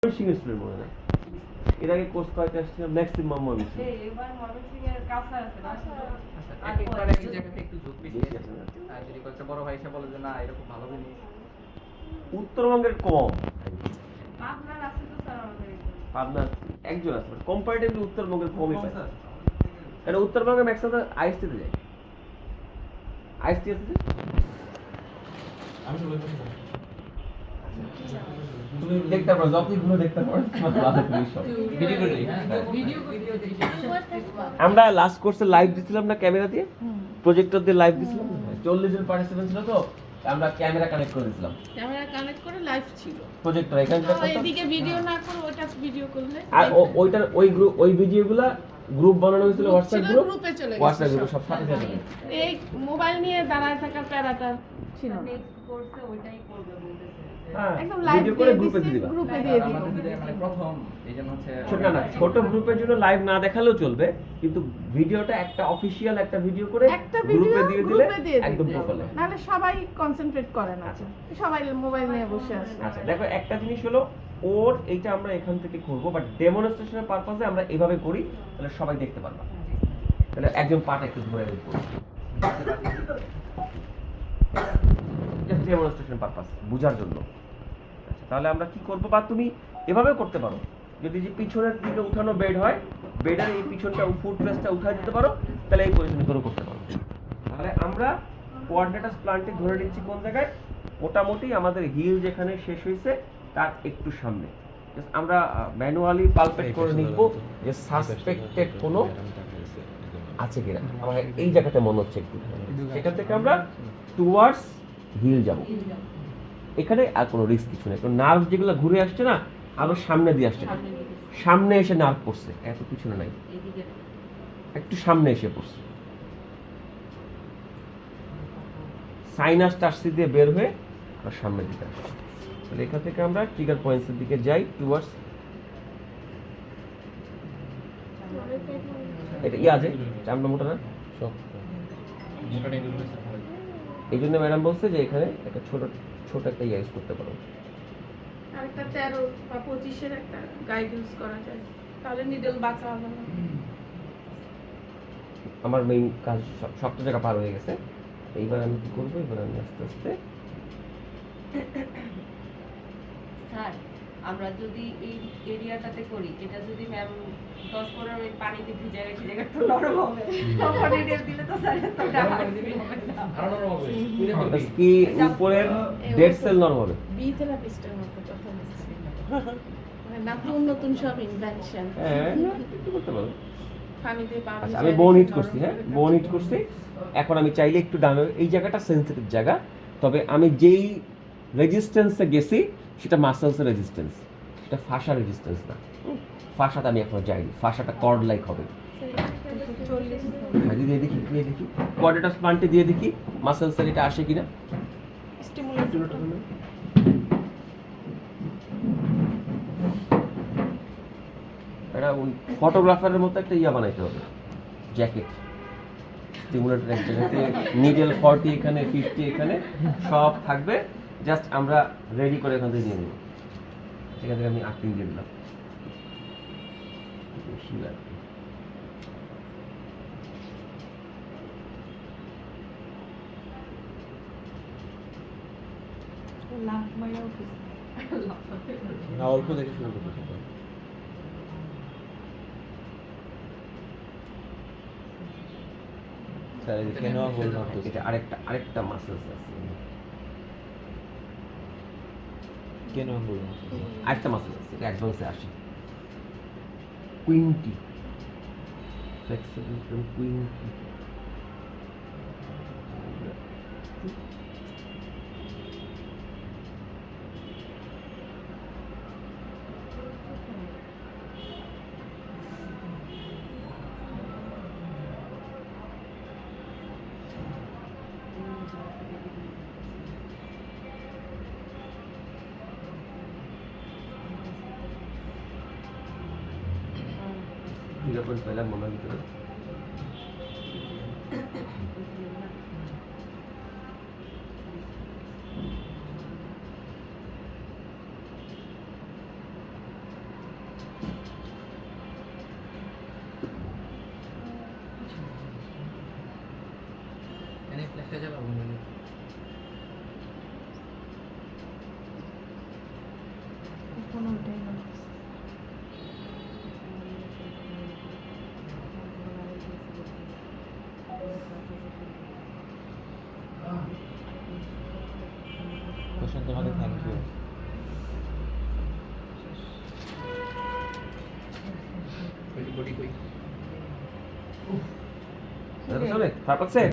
Single student মনে হয় এর আগে কোর্স করাতে আসছিলাম ম্যাক্সিমাম আমি এবার ময়মনসিং এর কাছে আছে না একবার একই জায়গাতে একটু ঝোঁক বেশি আছে আর যদি কয়েকটা বড় ভাই এসে বলে যে না এরকম ভালো জিনিস উত্তরবঙ্গের কম আপনার আছে তো স্যার আমাদের পাবনা একজন আছে কম্পারেটিভলি উত্তরবঙ্গের কমই পায় কারণ উত্তরবঙ্গে ম্যাক্সিমাম আইএসটিতে যায় আইএসটি আছে যে আমি তো বলছি তুমি দেখতে পারো যতই ঘুরে দেখতে পারো ভিডিও করে দিই হ্যাঁ আমরা লাস্ট কোর্সে লাইভ দিছিলাম না ক্যামেরা দিয়ে প্রজেক্টর দিয়ে লাইভ দিছিলাম 40 জন পার্টিসিপেন্ট ছিল তো আমরা ক্যামেরা কানেক্ট করে দিয়েছিলাম ক্যামেরা কানেক্ট করে লাইভ ছিল প্রজেক্টর এখানে যেটা তো এদিকে ভিডিও না করে ওটা ভিডিও করলে আর ওইটার ওই গ্রুপ ওই ভিডিওগুলো গ্রুপ বানানো হয়েছিল হোয়াটসঅ্যাপ গ্রুপ গ্রুপে চলে গেছে হোয়াটসঅ্যাপ গ্রুপে সব সাথে সাথে এই মোবাইল নিয়ে দাঁড়ায় থাকার প্যারাটা ছিল না নেক্সট কোর্সে ওইটাই করবে বলতেছে হ্যাঁ একদম লাইভ ভিডিও করে গ্রুপে দিয়ে দিবা গ্রুপে দিয়ে দিও আমাদের দিলে মানে প্রথম এইজন্য হচ্ছে ছোট না ছোট গ্রুপের জন্য লাইভ না দেখালেও চলবে কিন্তু ভিডিওটা একটা অফিশিয়াল একটা ভিডিও করে একটা ভিডিও গ্রুপে দিয়ে দিলে গ্রুপে দিয়ে একদম দিবে প্রপারলি নাহলে সবাই কনসেন্ট্রেট করে না সবাই মোবাইল নিয়ে বসে আছে আচ্ছা দেখো একটা জিনিস হলো ওর এইটা আমরা এখান থেকে করব বাট ডেমনস্ট্রেশনের পারপাসে আমরা এইভাবে করি তাহলে সবাই দেখতে পারবা তাহলে একজন পার্ট একটু ধরে রাখবো জাস্ট ডেমনস্ট্রেশন পারপাস বোঝার জন্য আচ্ছা তাহলে আমরা কি করব বা তুমি এভাবেও করতে পারো যদি যে পিছনের দিকে উঠানো বেড হয় বেডের এই পিছনটা ফুট রেস্টটা উঠাই দিতে পারো তাহলে এই পজিশনে করে করতে পারো তাহলে আমরা কোঅর্ডিনেটস প্ল্যানটি ধরে নিচ্ছি কোন জায়গায় মোটামুটি আমাদের হিল যেখানে শেষ হয়েছে তার একটু সামনে আমরা ম্যানুয়ালি পালপেট করে নিব যে সাসপেক্টেড কোনো আছে কিনা আমার এই জায়গাতে মনে হচ্ছে একটু সেখান থেকে আমরা টুয়ার্ডস হিল যাব এখানে আর কোনো রিস্ক কিছু নেই কারণ নার্ভ যেগুলো ঘুরে আসছে না আরো সামনে দিয়ে আসছে সামনে এসে নার্ভ পড়ছে এত পিছনে নাই একটু সামনে এসে পড়ছে সাইনাস টার্সি দিয়ে বের হয়ে আর সামনের দিকে আসছে তাহলে এখান থেকে আমরা ট্রিগার পয়েন্টসের দিকে যাই টুয়ার্ডস এটা ইয়া আছে চামড়া মোটা না মোটা নেই এই জন্য ম্যাডাম বলছে যে এখানে একটা ছোট ছোট একটা ইয়া ইউজ করতে পারো আরেকটা 13 বা 25 এর একটা গাইড ইউজ করা যায় তাহলে নিডল বাঁকা হবে না আমার মেইন কাজ সবটা জায়গা পার হয়ে গেছে এইবার আমি কি করবো এবার আমি আস্তে আস্তে স্যার আমরা যদি এই এরিয়াটাতে করি এটা যদি ম্যাম 10-15 মিনিট পানিতে ভিজিয়ে রেখে জায়গাটা নরম হবে তখন এরিয়া দিলে তো স্যার এত গরম করে দিবি আরো নরম হবে পুড়ে ফেলবি কি উপরের ডেড সেল নরম হবে বি থেরাপিস্টের মতো কথা বলছি মানে নতুন নতুন সব ইনভেনশন হ্যাঁ একটু করতে পারো পানিতে পানি আচ্ছা আমি বোন হিট করছি হ্যাঁ বোন হিট করছি এখন আমি চাইলে একটু ডাউন এই জায়গাটা সেন্সিটিভ জায়গা তবে আমি যেই রেজিস্ট্যান্সে গেছি সেটা মাসেলসের রেজিস্ট্যান্স সেটা ফাশা রেজিস্ট্যান্স না ফাশাতে আমি এখনো যাইনি ফাশাটা কর্ড লাইক হবে হ্যাঁ দিয়ে দেখি কোয়াড্রেটাস প্লান্টে দিয়ে দেখি মাসেলসের এটা আসে কিনা স্টিমুলেট এটা ওই ফটোগ্রাফারের মতো একটা ইয়া বানাইতে হবে জ্যাকেট স্টিমুলেটর এক জায়গাতে নিডেল 40 এখানে 50 এখানে সব থাকবে জাস্ট আমরা রেডি করে এখান থেকে নিয়ে নেব এখান থেকে আমি আর্টিং দিয়ে দিলাম বেশি লাগবে লাভ মাইয়া না অল্প দেখে শুরু করতে হবে স্যার এই কেন বললাম তো এটা আরেকটা মাসেলস আছে কেন বললাম আরেকটা মাসেলস আছে এটা অ্যাডভান্সে আসে কুইন্টি ফ্লেক্সিবল কুইন্টি যখন পেলাম মনের ভিতরে লেখা যাবে বন্ধু কোনো ওটাই না প্রশান্ত, তোমাকে থ্যাংক ইউ। বডি কই চলে খারাপ লাগছে?